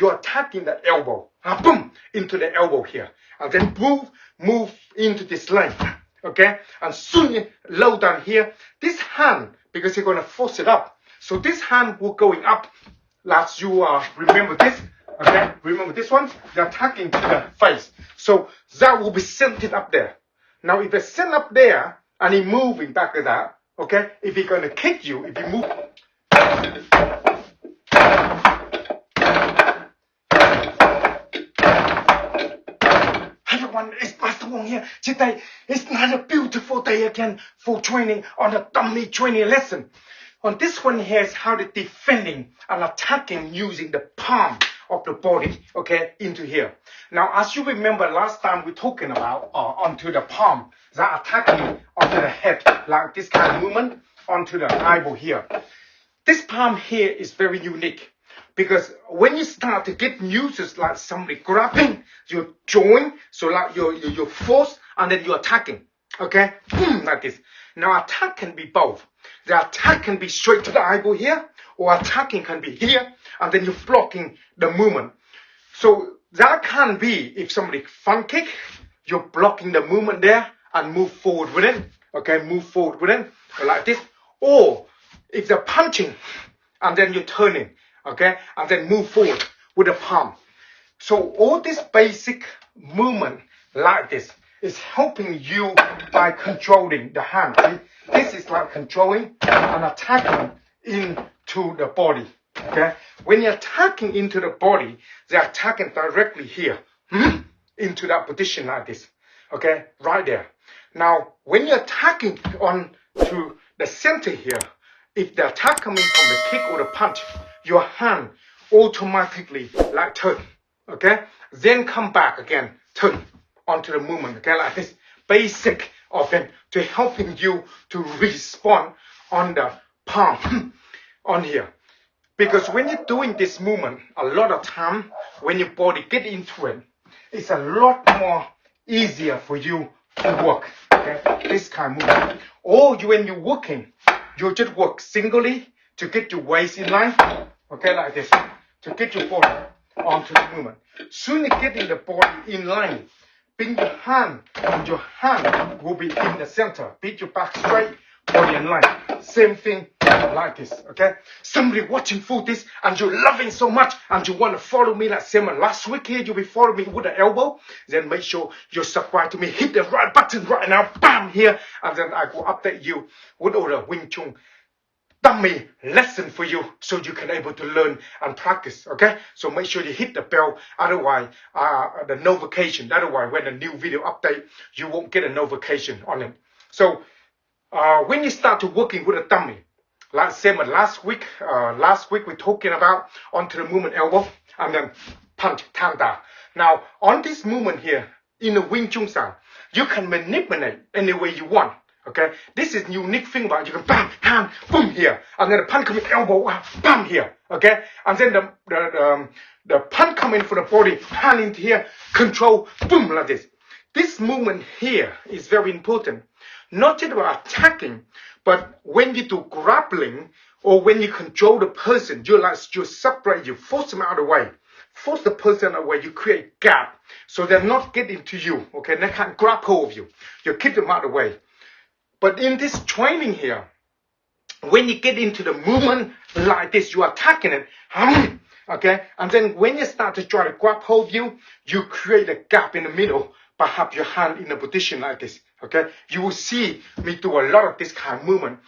you're attacking the elbow. Boom, into the elbow here. And then move into this line. Okay? And soon you low down here. This hand, because you're going to force it up. So this hand will going up. Last you remember this. Okay? Remember this one? You're attacking to the face. So that will be centered up there. Now if it's sent up there and he's moving back to that, okay? If he's going to kick you, if you move. Everyone, it's Master Wong here. Today is another beautiful day again for training on a dummy training lesson. On this one here is how to defending and attacking using the palm of the body, okay, into here. Now, as you remember last time we're talking about onto the palm, that attacking onto the head, like this kind of movement onto the eyeball here. This palm here is very unique because when you start to get used, like somebody grabbing your joint, so like your force, and then you're attacking, okay, boom, like this. Now, attack can be both. The attack can be straight to the eyeball here, or attacking can be here, and then you're blocking the movement. So that can be if somebody front kick, you're blocking the movement there and move forward with it. Okay, move forward with it like this. Or if they're punching and then you're turning, okay, and then move forward with the palm. So all this basic movement like this is helping you by controlling the hand. See? This is like controlling and attacking into the body. Okay, when you're attacking into the body, they're attacking directly here into that position like this. Okay, right there. Now, when you're attacking on to the center here, if the attack coming from the kick or the punch, your hand automatically like turn. Okay, then come back again, turn onto the movement. Okay, like this basic of them to helping you to respond on the palm on here. Because when you're doing this movement, a lot of time when your body get into it, it's a lot more easier for you to work. Okay, this kind of movement. Or when you're working, you just work singly to get your waist in line. Okay, like this, to get your body onto the movement. Soon you get in the body in line, bring your hand, and your hand will be in the center. Beat your back straight, body in line. Same thing like this, okay? Somebody watching for this and you're loving so much and you want to follow me like same last week here, you'll be following me with the elbow. Then make sure you subscribe to me. Hit the right button right now, bam, here. And then I will update you with all the Wing Chun Dummy lesson for you so you can able to learn and practice, okay? So make sure you hit the bell, otherwise the notification, otherwise when a new video update, you won't get a notification on it. So when you start to working with a dummy, like same as last week we're talking about onto the movement elbow and then punch, tanda. Now on this movement here, in the Wing Chun style, you can manipulate any way you want. Okay, this is unique thing about you can bam, hand, boom here, and then the punch coming elbow, bam here. Okay, and then the punch coming for the body, hand into here, control, boom like this. This movement here is very important, not just about attacking, but when you do grappling or when you control the person, you separate, you force them out of the way. Force the person away, you create gap so they're not getting to you. Okay, they can't grab hold of you. You keep them out of the way. But in this training here, when you get into the movement like this, you're attacking it. Okay, and then when you start to try to grab hold of you, you create a gap in the middle, but have your hand in a position like this. Okay, you will see me do a lot of this kind of movement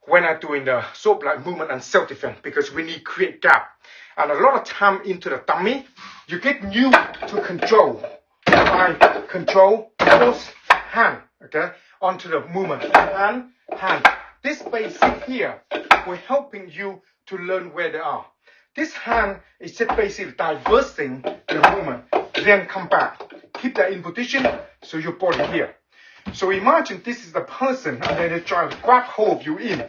when I'm doing the sword like movement and self-defense, because we need to create gap. And a lot of time into the dummy, you get new to control. I control, force, hand, okay, onto the movement, hand. This basic here, we're helping you to learn where they are. This hand is just basically diversing the movement, then come back. Keep that in position, so your body here. So imagine this is the person, and then they try to grab hold of you in.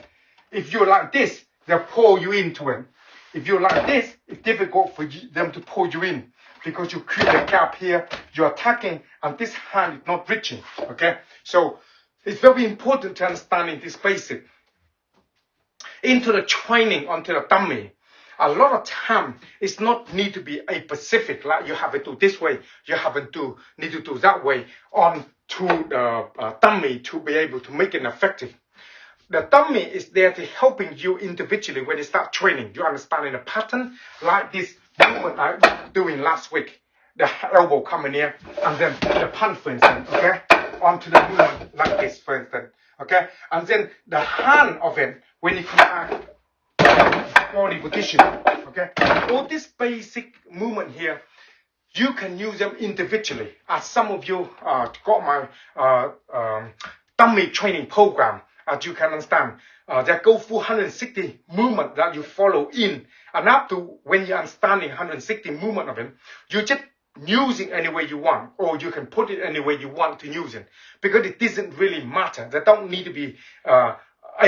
If you're like this, they'll pull you into it. If you're like this, it's difficult for them to pull you in because you create a gap here, you're attacking, and this hand is not reaching, okay? So it's very important to understand this basic. Into the training onto the dummy, a lot of time it's not need to be a specific, like you have to do this way, you haven't to need to do that way on to the dummy to be able to make it effective. The dummy is there to helping you individually when you start training. You understanding the pattern, like this movement I was doing last week. The elbow coming here, and then the punch, for instance, okay? Onto the movement like this, for instance, okay? And then the hand of it, when you come back, body position, okay? All this basic movement here, you can use them individually. As some of you got my dummy training program, as you can understand, that go through 160 movement that you follow in, and up to when you're understanding 160 movement of it, you just using any way you want, or you can put it any way you want to use it, because it doesn't really matter. There don't need to be a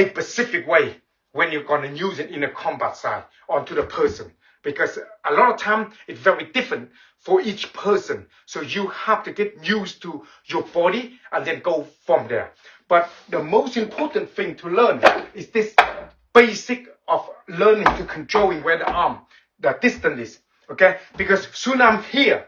specific way when you're going to use it in a combat side onto the person, because a lot of time it's very different for each person. So you have to get used to your body and then go from there. But the most important thing to learn is this basic of learning to controlling where the arm, the distance is, okay? Because soon I'm here.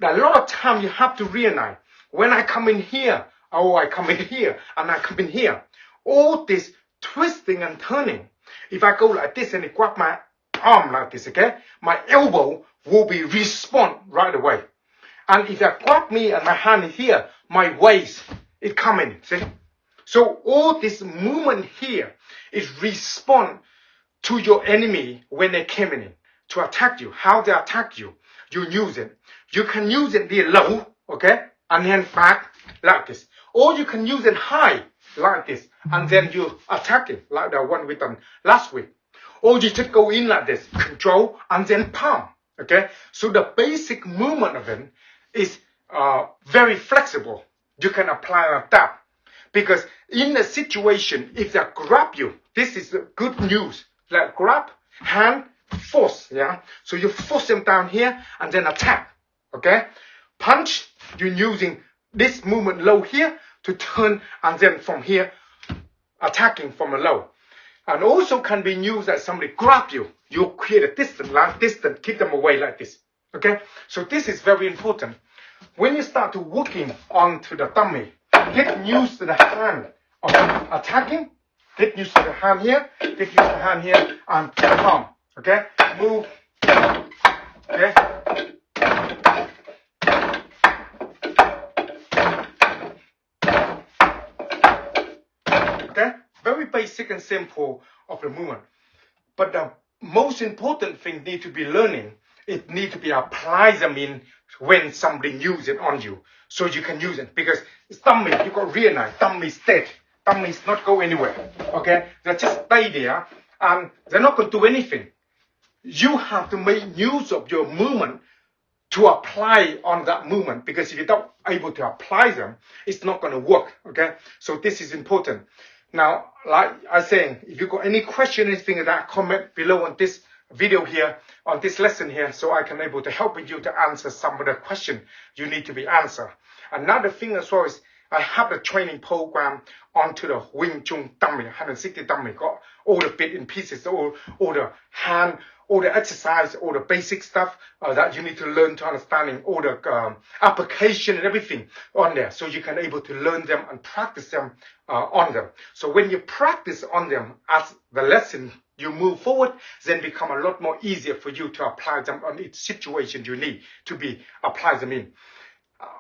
A lot of time you have to realize, when I come in here, or I come in here, and I come in here, all this twisting and turning, if I go like this and I grab my arm like this, okay, my elbow will be respond right away. And if I grab me and my hand here, my waist is coming, see? So all this movement here is respond to your enemy when they came in to attack you. How they attack you, you use it. You can use it there low, okay, and then back like this. Or you can use it high like this, and then you attack it like the one we done last week. Or you just go in like this, control, and then palm, okay? So the basic movement of it is very flexible. You can apply like that. Because in a situation, if they grab you, this is the good news. Like grab, hand, force, yeah? So you force them down here and then attack, okay? Punch, you're using this movement low here to turn, and then from here, attacking from a low. And also can be used as somebody grab you. You create a distance, like distance, keep them away like this, okay? So this is very important. When you start to working onto the dummy, get used to the hand of attacking, get used to the hand here, get used to the hand here, and palm, okay? Move, okay? Okay? Very basic and simple of the movement. But the most important thing need to be learning, it need to be applied them in when somebody use it on you. So you can use it, because it's dummy, you got to realize dummy is dead. Dummy is not go anywhere, okay? They just stay there and they're not going to do anything. You have to make use of your movement to apply on that movement, because if you're not able to apply them, it's not going to work, okay? So this is important. Now, like I was saying, if you got any question, anything like that, comment below on this video here, on this lesson here, so I can able to help you to answer some of the question you need to be answered. Another thing as well is I have a training program onto the Wing Chun Dummy, 160 dummy, got all the bit and pieces, all the hand, all the exercise, all the basic stuff that you need to learn to understanding, all the application and everything on there, so you can able to learn them and practice them on them. So when you practice on them as the lesson, you move forward, then become a lot more easier for you to apply them on each situation you need to be apply them in.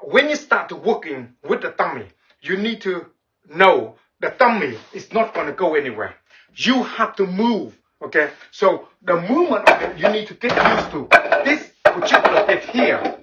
When you start working with the dummy, you need to know the dummy is not going to go anywhere. You have to move, okay? So the movement of it, you need to get used to. This particular bit here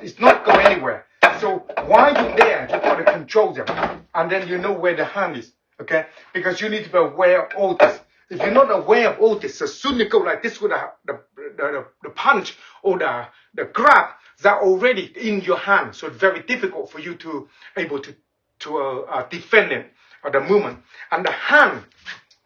is not going anywhere. So while you're there, you got to control them. And then you know where the hand is, okay? Because you need to be aware of all this. If you're not aware of all this, as soon as you go like this with the punch or the grab, they're already in your hand. So it's very difficult for you to able to defend it, or the movement. And the hand,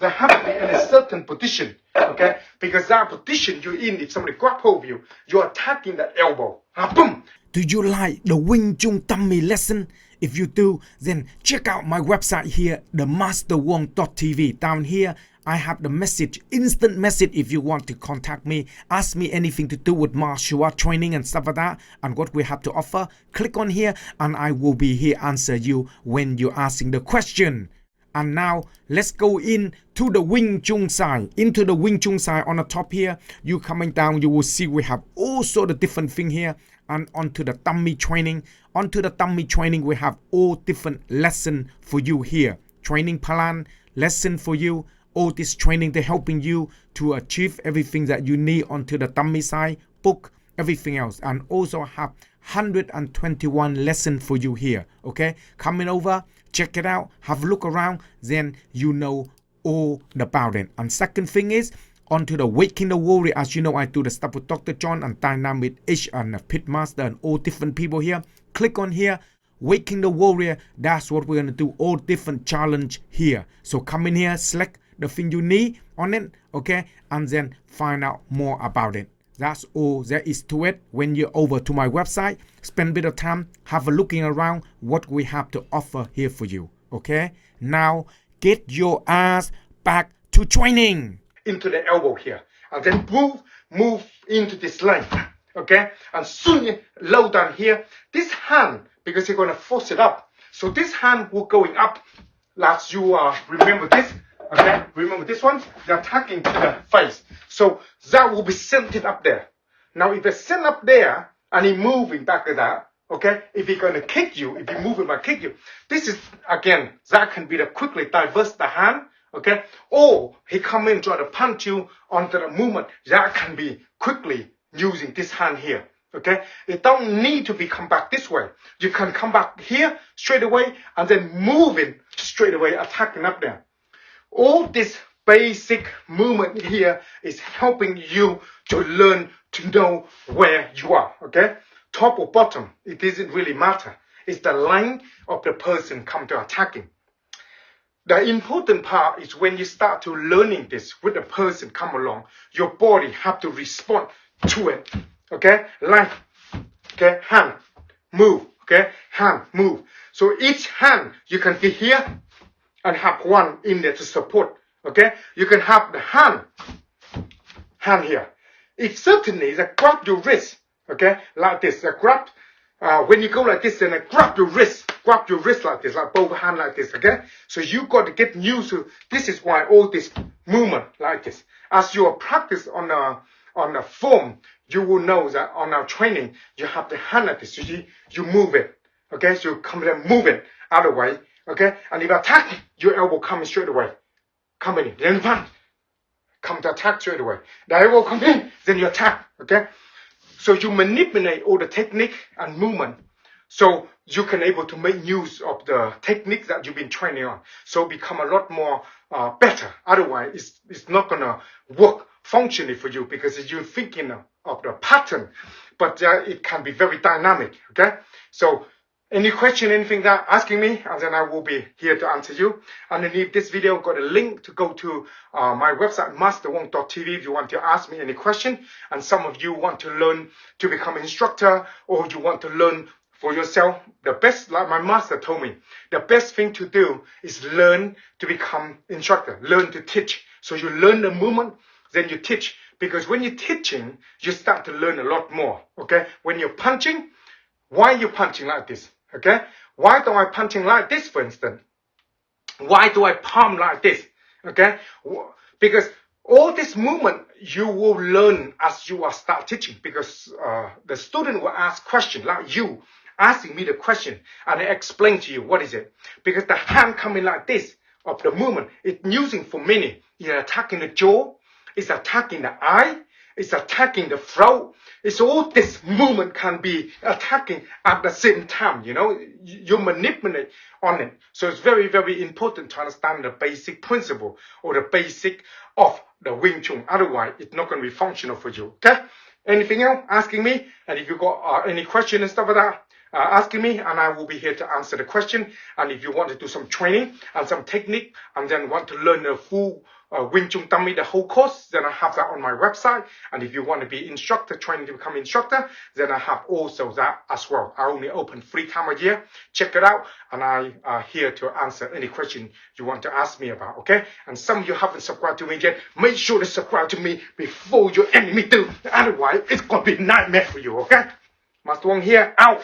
they have to be in a certain position, okay? Because that position you're in, if somebody grab hold of you, you're attacking the elbow. Boom! Do you like the Wing Chun Dummy lesson? If you do, then check out my website here, themasterwong.tv. Down here, I have the message, instant message if you want to contact me, ask me anything to do with martial art training and stuff like that, and what we have to offer. Click on here and I will be here answer you when you're asking the question. And now let's go into the Wing Chun side. Into the Wing Chun side on the top here, you coming down, you will see we have all sort of different thing here. And onto the dummy training. Onto the dummy training, we have all different lesson for you here. Training plan, lesson for you. All this training, they're helping you to achieve everything that you need onto the dummy side, book, everything else. And also have 121 lesson for you here. Okay, coming over, check it out, have a look around, then you know all about it. And second thing is, onto the Waking the Warrior. As you know, I do the stuff with Dr. John and Dynamic Ish and Pitmaster and all different people here. Click on here, Waking the Warrior. That's what we're going to do, all different challenge here. So come in here, select the thing you need on it, okay, and then find out more about it. That's all there is to it. When you're over to my website, spend a bit of time, have a looking around what we have to offer here for you, okay? Now, get your ass back to training. Into the elbow here, and then move into this line, okay? And soon you low down here, this hand, because you're going to force it up, so this hand will going up, as you remember this. Okay, remember this one? They're attacking to the face. So that will be centered up there. Now if it's sent up there and he moving back to that, okay, if he's going to kick you, if he moving back kick you, this is, again, that can be the quickly diverse the hand, okay? Or he come in try to punch you onto the movement, that can be quickly using this hand here. Okay, it don't need to be come back this way. You can come back here straight away and then moving straight away, attacking up there. All this basic movement here is helping you to learn to know where you are, okay? Top or bottom, it doesn't really matter. It's the line of the person come to attacking. The important part is when you start to learning this, with the person come along, your body have to respond to it, okay? Line, okay, hand, move, okay? Hand, move. So each hand, you can be here, and have one in there to support, okay? You can have the hand here. It certainly is a grab your wrist, okay? Like this, a grab. When you go like this, then grab your wrist like this, like both hands like this, okay? So you got to get used to, this is why all this movement like this. As you practice on the form, you will know that on our training, you have the hand like this, so you move it, okay? So you come and move it out of the way. Okay, and if attack, your elbow coming straight away. Come in, then punch. Come to attack straight away. The elbow come in, then you attack. Okay, so you manipulate all the technique and movement, so you can able to make use of the technique that you've been training on. So become a lot more better. Otherwise, it's not gonna work functionally for you because you're thinking of the pattern, but it can be very dynamic. Okay, so. Any question, anything that asking me, and then I will be here to answer you. Underneath this video, got a link to go to my website, masterwong.tv, if you want to ask me any question. And some of you want to learn to become an instructor, or you want to learn for yourself. The best, like my master told me, the best thing to do is learn to become instructor, learn to teach. So you learn the movement, then you teach. Because when you're teaching, you start to learn a lot more. Okay? When you're punching, why are you punching like this? Okay? Why don't I punching like this, for instance? Why do I palm like this? Okay? Because all this movement you will learn as you are start teaching. Because the student will ask question like you asking me the question, and I explain to you what is it. Because the hand coming like this of the movement, it's using for many. It's attacking the jaw, it's attacking the eye, it's attacking the throat. It's all this movement can be attacking at the same time, you know. You manipulate on it. So it's very, very important to understand the basic principle or the basic of the Wing Chun. Otherwise, it's not going to be functional for you, okay? Anything else? Asking me. And if you got any question and stuff like that, asking me, and I will be here to answer the question. And if you want to do some training and some technique, and then want to learn the full Wing Chun Dummy, the whole course, then I have that on my website. And if you want to be instructor, training to become instructor, then I have also that as well. I only open 3 times a year. Check it out, and I are here to answer any question you want to ask me about, okay? And some of you haven't subscribed to me yet, make sure to subscribe to me before your enemy do. Otherwise, it's going to be a nightmare for you, okay? Master Wong here, out.